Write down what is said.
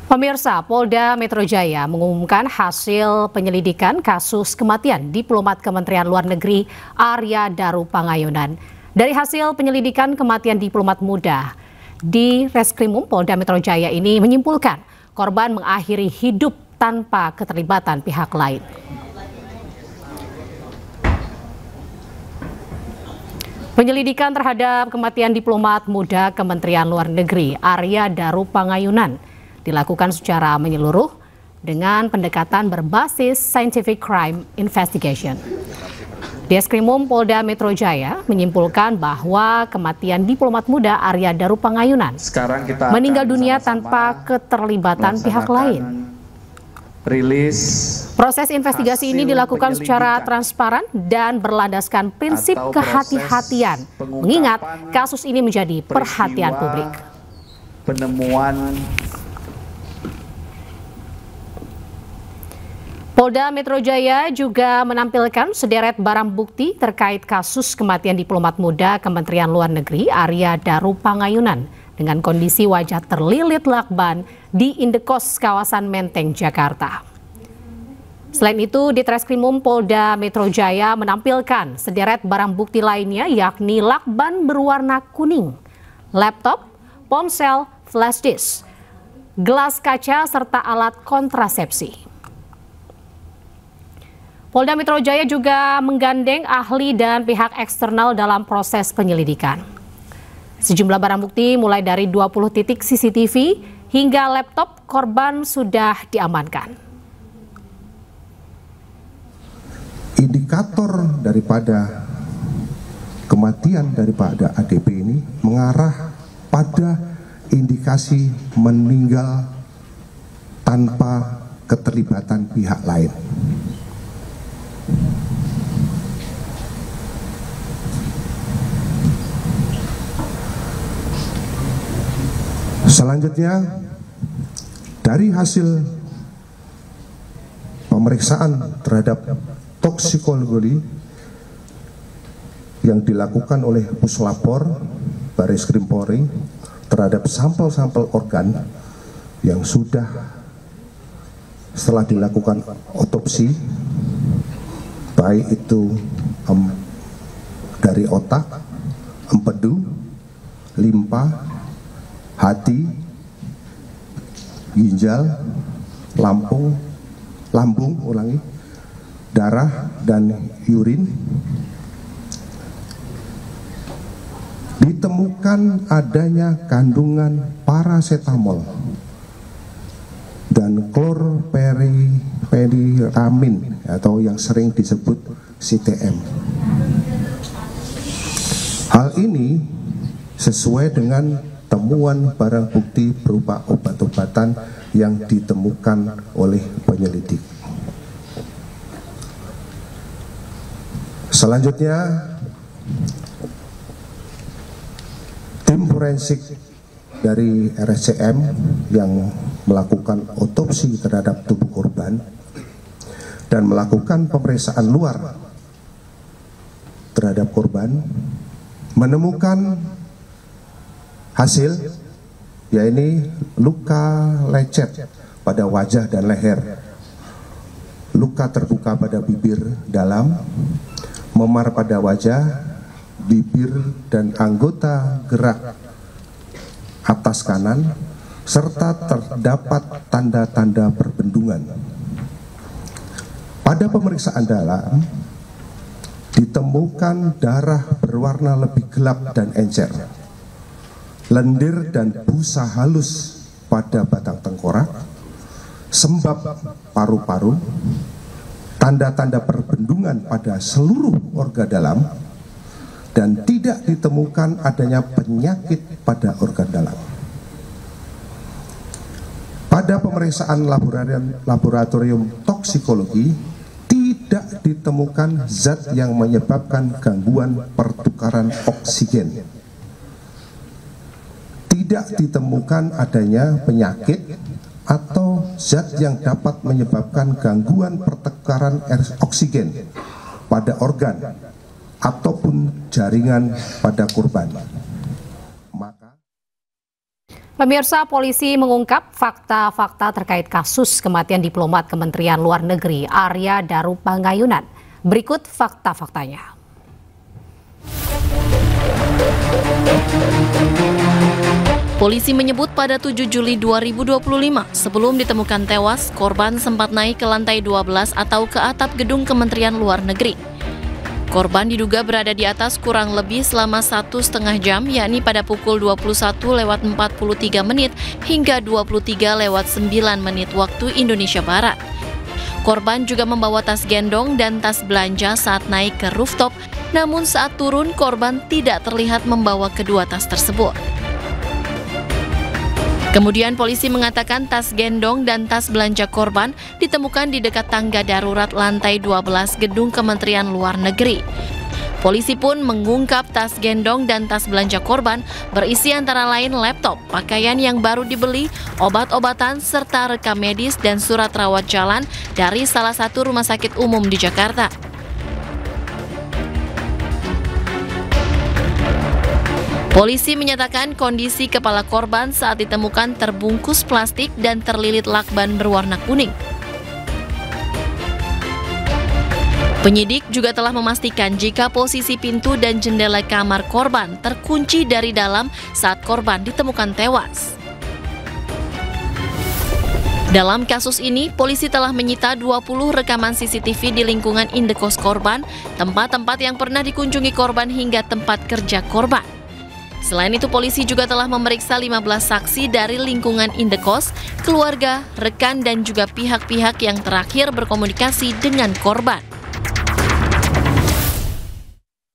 Pemirsa, Polda Metro Jaya mengumumkan hasil penyelidikan kasus kematian diplomat Kementerian Luar Negeri Arya Daru Pangayunan. Dari hasil penyelidikan kematian diplomat muda di Reskrimum Polda Metro Jaya ini menyimpulkan korban mengakhiri hidup tanpa keterlibatan pihak lain. Penyelidikan terhadap kematian diplomat muda Kementerian Luar Negeri Arya Daru Pangayunan dilakukan secara menyeluruh dengan pendekatan berbasis Scientific Crime Investigation. Reskrimum Polda Metro Jaya menyimpulkan bahwa kematian diplomat muda Arya Daru Pangayunan meninggal dunia tanpa keterlibatan pihak lain. Proses investigasi ini dilakukan secara transparan dan berlandaskan prinsip kehati-hatian, mengingat kasus ini menjadi perhatian publik. Polda Metro Jaya juga menampilkan sederet barang bukti terkait kasus kematian diplomat muda Kementerian Luar Negeri Arya Daru Pangayunan dengan kondisi wajah terlilit lakban di Indekos kawasan Menteng, Jakarta. Selain itu, di Reskrimum Polda Metro Jaya menampilkan sederet barang bukti lainnya yakni lakban berwarna kuning, laptop, ponsel, flash disk, gelas kaca, serta alat kontrasepsi. Polda Metro Jaya juga menggandeng ahli dan pihak eksternal dalam proses penyelidikan. Sejumlah barang bukti mulai dari 20 titik CCTV hingga laptop korban sudah diamankan. Indikator daripada kematian daripada ADP ini mengarah pada indikasi meninggal tanpa keterlibatan pihak lain. Selanjutnya, dari hasil pemeriksaan terhadap toksikologi yang dilakukan oleh Puslapor Baris Krim Polri terhadap sampel-sampel organ yang sudah setelah dilakukan otopsi, baik itu dari otak, empedu, limpa, hati, ginjal, lambung, darah, dan urin, ditemukan adanya kandungan parasetamol dan klorperiphenylamin atau yang sering disebut CTM. Hal ini sesuai dengan temuan barang bukti berupa obat-obatan yang ditemukan oleh penyelidik. Selanjutnya, tim forensik dari RSCM yang melakukan otopsi terhadap tubuh korban dan melakukan pemeriksaan luar terhadap korban menemukan hasil, yaitu luka lecet pada wajah dan leher, luka terbuka pada bibir dalam, memar pada wajah, bibir dan anggota gerak atas kanan, serta terdapat tanda-tanda perbendungan. Pada pemeriksaan dalam, ditemukan darah berwarna lebih gelap dan encer, lendir dan busa halus pada batang tengkorak, sembab paru-paru, tanda-tanda perbendungan pada seluruh organ dalam, dan tidak ditemukan adanya penyakit pada organ dalam. Pada pemeriksaan laboratorium toksikologi, tidak ditemukan zat yang menyebabkan gangguan pertukaran oksigen. Tidak ditemukan adanya penyakit atau zat yang dapat menyebabkan gangguan pertukaran oksigen pada organ ataupun jaringan pada korban. Pemirsa, polisi mengungkap fakta-fakta terkait kasus kematian diplomat Kementerian Luar Negeri Arya Daru Pangayunan. Berikut fakta-faktanya. Polisi menyebut pada 7 Juli 2025, sebelum ditemukan tewas, korban sempat naik ke lantai 12 atau ke atap gedung Kementerian Luar Negeri. Korban diduga berada di atas kurang lebih selama 1,5 jam, yakni pada pukul 21:43 hingga 23:09 waktu Indonesia Barat. Korban juga membawa tas gendong dan tas belanja saat naik ke rooftop, namun saat turun korban tidak terlihat membawa kedua tas tersebut. Kemudian polisi mengatakan tas gendong dan tas belanja korban ditemukan di dekat tangga darurat lantai 12 gedung Kementerian Luar Negeri. Polisi pun mengungkap tas gendong dan tas belanja korban berisi antara lain laptop, pakaian yang baru dibeli, obat-obatan, serta rekam medis dan surat rawat jalan dari salah satu rumah sakit umum di Jakarta. Polisi menyatakan kondisi kepala korban saat ditemukan terbungkus plastik dan terlilit lakban berwarna kuning. Penyidik juga telah memastikan jika posisi pintu dan jendela kamar korban terkunci dari dalam saat korban ditemukan tewas. Dalam kasus ini, polisi telah menyita 20 rekaman CCTV di lingkungan indekos korban, tempat-tempat yang pernah dikunjungi korban hingga tempat kerja korban. Selain itu, polisi juga telah memeriksa 15 saksi dari lingkungan indekos, keluarga, rekan, dan juga pihak-pihak yang terakhir berkomunikasi dengan korban.